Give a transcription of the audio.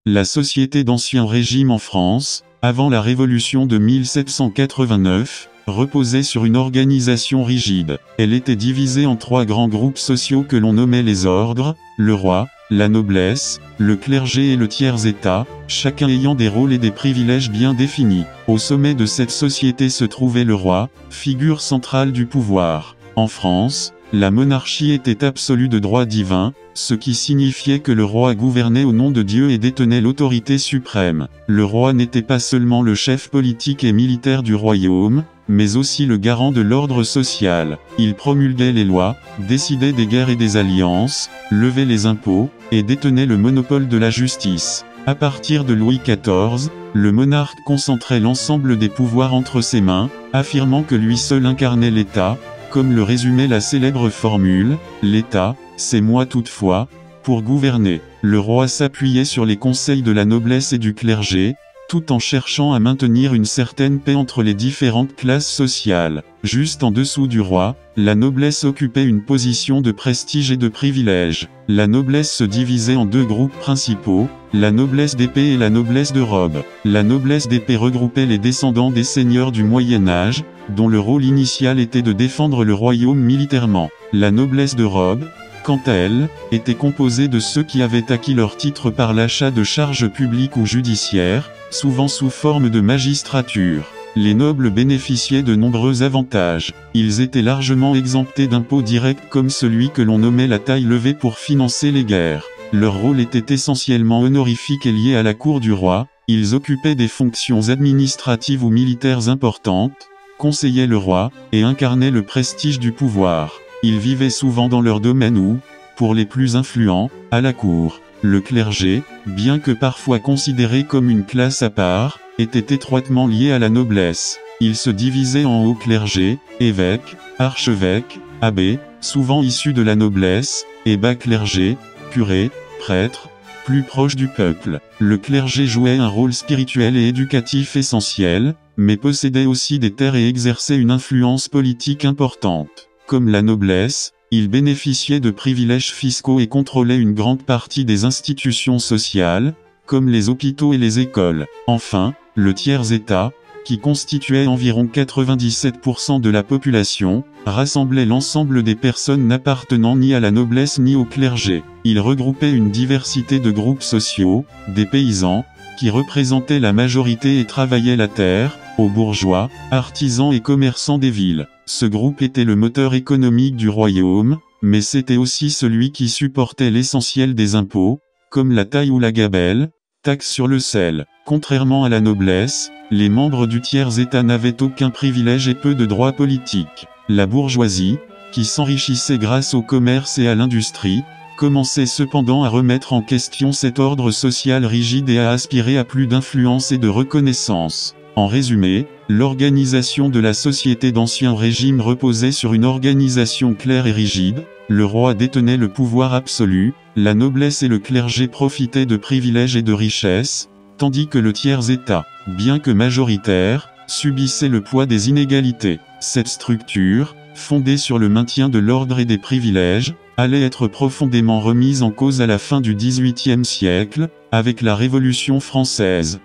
La société d'Ancien Régime en France, avant la Révolution de 1789, reposait sur une organisation rigide. Elle était divisée en 3 grands groupes sociaux que l'on nommait les ordres, le roi, la noblesse, le clergé et le tiers-état, chacun ayant des rôles et des privilèges bien définis. Au sommet de cette société se trouvait le roi, figure centrale du pouvoir. En France, la monarchie était absolue de droit divin, ce qui signifiait que le roi gouvernait au nom de Dieu et détenait l'autorité suprême. Le roi n'était pas seulement le chef politique et militaire du royaume, mais aussi le garant de l'ordre social. Il promulguait les lois, décidait des guerres et des alliances, levait les impôts, et détenait le monopole de la justice. À partir de Louis XIV, le monarque concentrait l'ensemble des pouvoirs entre ses mains, affirmant que lui seul incarnait l'État, comme le résumait la célèbre formule, « L'État, c'est moi toutefois », pour gouverner. Le roi s'appuyait sur les conseils de la noblesse et du clergé, tout en cherchant à maintenir une certaine paix entre les différentes classes sociales. Juste en dessous du roi, la noblesse occupait une position de prestige et de privilège. La noblesse se divisait en 2 groupes principaux, la noblesse d'épée et la noblesse de robe. La noblesse d'épée regroupait les descendants des seigneurs du Moyen-Âge, dont le rôle initial était de défendre le royaume militairement. La noblesse de robe, quant à elle, était composée de ceux qui avaient acquis leur titre par l'achat de charges publiques ou judiciaires, souvent sous forme de magistrature. Les nobles bénéficiaient de nombreux avantages. Ils étaient largement exemptés d'impôts directs comme celui que l'on nommait la taille levée pour financer les guerres. Leur rôle était essentiellement honorifique et lié à la cour du roi. Ils occupaient des fonctions administratives ou militaires importantes, conseillaient le roi, et incarnaient le prestige du pouvoir. Ils vivaient souvent dans leur domaine ou, pour les plus influents, à la cour. Le clergé, bien que parfois considéré comme une classe à part, était étroitement lié à la noblesse. Il se divisait en haut clergé, évêque, archevêque, abbé, souvent issus de la noblesse, et bas clergé, curé, prêtre, plus proche du peuple. Le clergé jouait un rôle spirituel et éducatif essentiel, mais possédait aussi des terres et exerçait une influence politique importante. Comme la noblesse, il bénéficiait de privilèges fiscaux et contrôlait une grande partie des institutions sociales, comme les hôpitaux et les écoles. Enfin, le tiers-état, qui constituait environ 97% de la population, rassemblait l'ensemble des personnes n'appartenant ni à la noblesse ni au clergé. Il regroupait une diversité de groupes sociaux, des paysans, qui représentaient la majorité et travaillaient la terre, aux bourgeois, artisans et commerçants des villes. Ce groupe était le moteur économique du royaume, mais c'était aussi celui qui supportait l'essentiel des impôts, comme la taille ou la gabelle, taxe sur le sel. Contrairement à la noblesse, les membres du tiers-état n'avaient aucun privilège et peu de droits politiques. La bourgeoisie, qui s'enrichissait grâce au commerce et à l'industrie, commençait cependant à remettre en question cet ordre social rigide et à aspirer à plus d'influence et de reconnaissance. En résumé, l'organisation de la société d'Ancien Régime reposait sur une organisation claire et rigide. Le roi détenait le pouvoir absolu, la noblesse et le clergé profitaient de privilèges et de richesses, tandis que le tiers-état, bien que majoritaire, subissait le poids des inégalités. Cette structure, fondée sur le maintien de l'ordre et des privilèges, allait être profondément remise en cause à la fin du XVIIIe siècle, avec la Révolution française.